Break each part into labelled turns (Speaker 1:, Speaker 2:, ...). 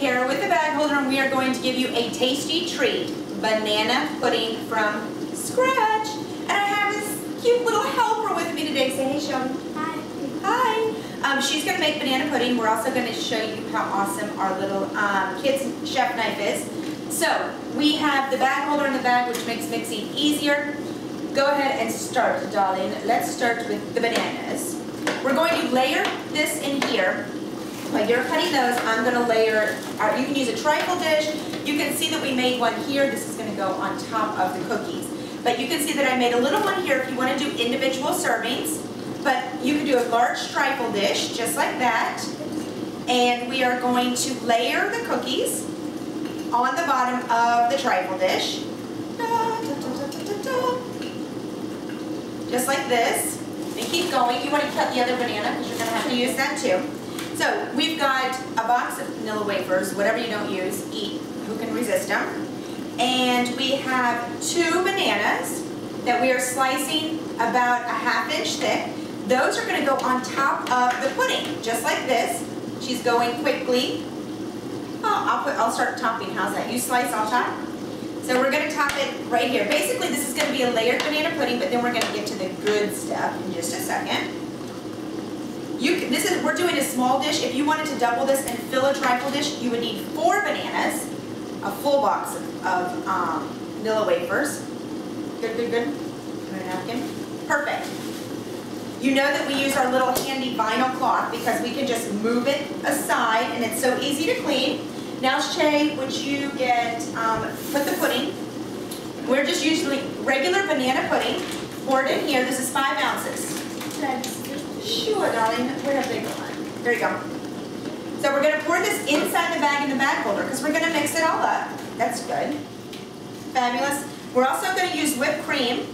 Speaker 1: Kara with the bag holder, and we are going to give you a tasty treat, banana pudding from scratch. And I have this cute little helper with me today. Say hey, Shelby.
Speaker 2: Hi.
Speaker 1: Hi. She's going to make banana pudding. We're also going to show you how awesome our little kids chef knife is. So we have the bag holder in the bag, which makes mixing easier. Go ahead and start, darling. Let's start with the bananas. We're going to layer this in here. While you're cutting those, I'm going to layer, you can use a trifle dish. You can see that we made one here. This is going to go on top of the cookies. But you can see that I made a little one here if you want to do individual servings. But you can do a large trifle dish, just like that. And we are going to layer the cookies on the bottom of the trifle dish. Just like this. And keep going. You want to cut the other banana because you're going to have to use that too. So we've got a box of nilla wafers, whatever you don't use, eat. Who can resist them? And we have 2 bananas that we are slicing about a ½ inch thick. Those are going to go on top of the pudding, just like this. She's going quickly. Oh, I'll start topping. How's that? You slice, I'll top. So we're going to top it right here. Basically, this is going to be a layered banana pudding, but then we're going to get to the good stuff in just a second. We're doing a small dish. If you wanted to double this and fill a trifle dish, you would need 4 bananas, a full box of nilla wafers. Good, good, good. Put a napkin. Perfect. You know that we use our little handy vinyl cloth because we can just move it aside and it's so easy to clean. Now, Shay, would you put the pudding? We're just using regular banana pudding. Pour it in here. This is 5 ounces. Sure, darling. We're a big one. There you go. So we're going to pour this inside the bag in the bag holder because we're going to mix it all up. That's good. Fabulous. We're also going to use whipped cream.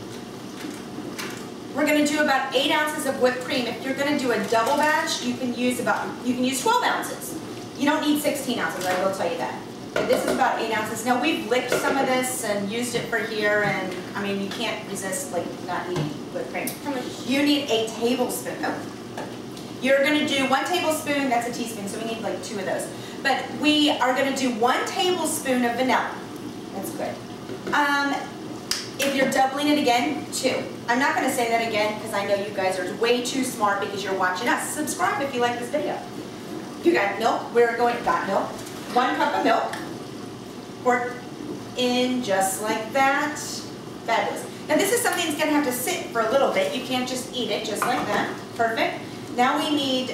Speaker 1: We're going to do about 8 ounces of whipped cream. If you're going to do a double batch, you can use 12 ounces. You don't need 16 ounces, I will tell you that. But this is about 8 ounces. Now we've licked some of this and used it for here, and I mean you can't resist like not eating whipped cream.
Speaker 2: How much?
Speaker 1: You need a tablespoon. Oh. You're going to do 1 tablespoon. That's a teaspoon, so we need like 2 of those. But we are going to do 1 tablespoon of vanilla. That's good. If you're doubling it again, 2. I'm not going to say that again because I know you guys are way too smart because you're watching us. Subscribe if you like this video. You got milk. Got milk. 1 cup of milk. Pour in just like that. Fabulous. Now this is something that's going to have to sit for a little bit. You can't just eat it just like that. Perfect. Now we need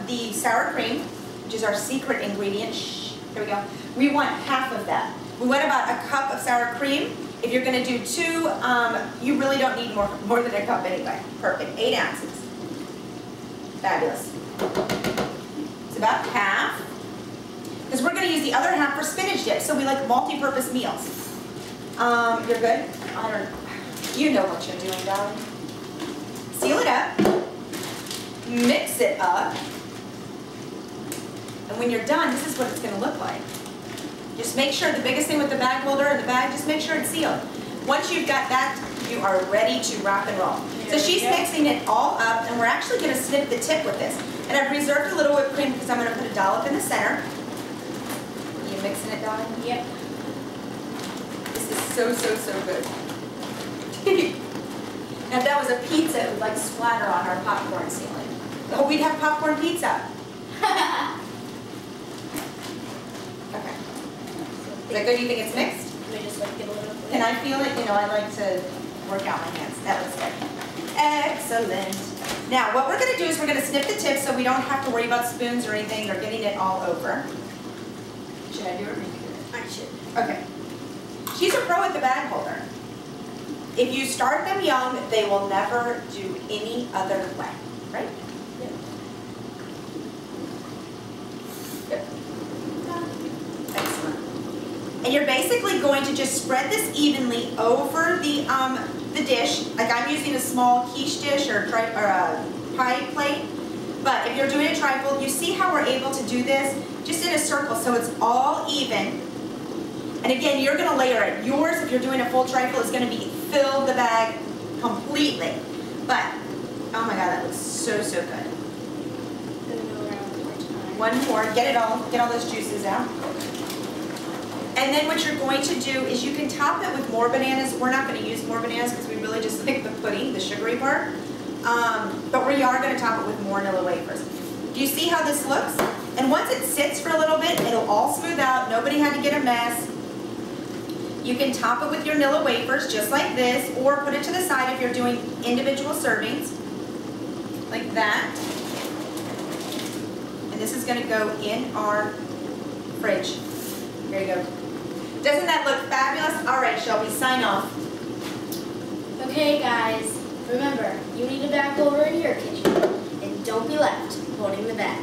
Speaker 1: the sour cream, which is our secret ingredient. Shh. Here we go. We want half of that. We want about a cup of sour cream. If you're going to do 2, you really don't need more than a cup anyway. Perfect. 8 ounces. Fabulous. It's about half. Because we're going to use the other half for spinach dip. So we like multi-purpose meals. You're good? You know what you're doing, darling. Seal it up. Mix it up. And when you're done, this is what it's going to look like. Just make sure, the biggest thing with the bag holder and the bag, just make sure it's sealed. Once you've got that, you are ready to rock and roll. So she's mixing it all up, and we're actually going to snip the tip with this. And I've reserved a little whipped cream because I'm going to put a dollop in the center. You mixing it, darling?
Speaker 2: Yep.
Speaker 1: This is so, so, so good. Now if that was a pizza, it would like splatter on our popcorn ceiling. Oh, we'd have popcorn pizza. Okay. Is that good? You think it's mixed?
Speaker 2: Let me just like get a little bit.
Speaker 1: Can I feel it? You know, I like to work out my hands. That looks good. Excellent. Now, what we're going to do is we're going to snip the tip so we don't have to worry about spoons or anything or getting it all over. Should I do it or you do it?
Speaker 2: I should.
Speaker 1: Okay. She's a pro at the bag holder. If you start them young, they will never do any other way. Right?
Speaker 2: Yep.
Speaker 1: Good. Excellent. And you're basically going to just spread this evenly over the dish. Like I'm using a small quiche dish or a pie plate. But if you're doing a trifle, you see how we're able to do this just in a circle so it's all even. And again, you're going to layer it. Yours, if you're doing a full trifle, is going to be fill the bag completely. But, oh my God, that looks so, so good.
Speaker 2: Gonna go around 1 more time.
Speaker 1: one more, get all those juices out. And then what you're going to do is you can top it with more bananas. We're not going to use more bananas because we really just like the pudding, the sugary part. But we are going to top it with more nilla wafers. Do you see how this looks? And once it sits for a little bit, it'll all smooth out. Nobody had to get a mess. You can top it with your nilla wafers just like this, or put it to the side if you're doing individual servings, like that. And this is going to go in our fridge. There you go. Doesn't that look fabulous? All right, Shelby, sign off.
Speaker 2: Okay, guys, remember, you need to back over into your kitchen, and don't be left holding the bag.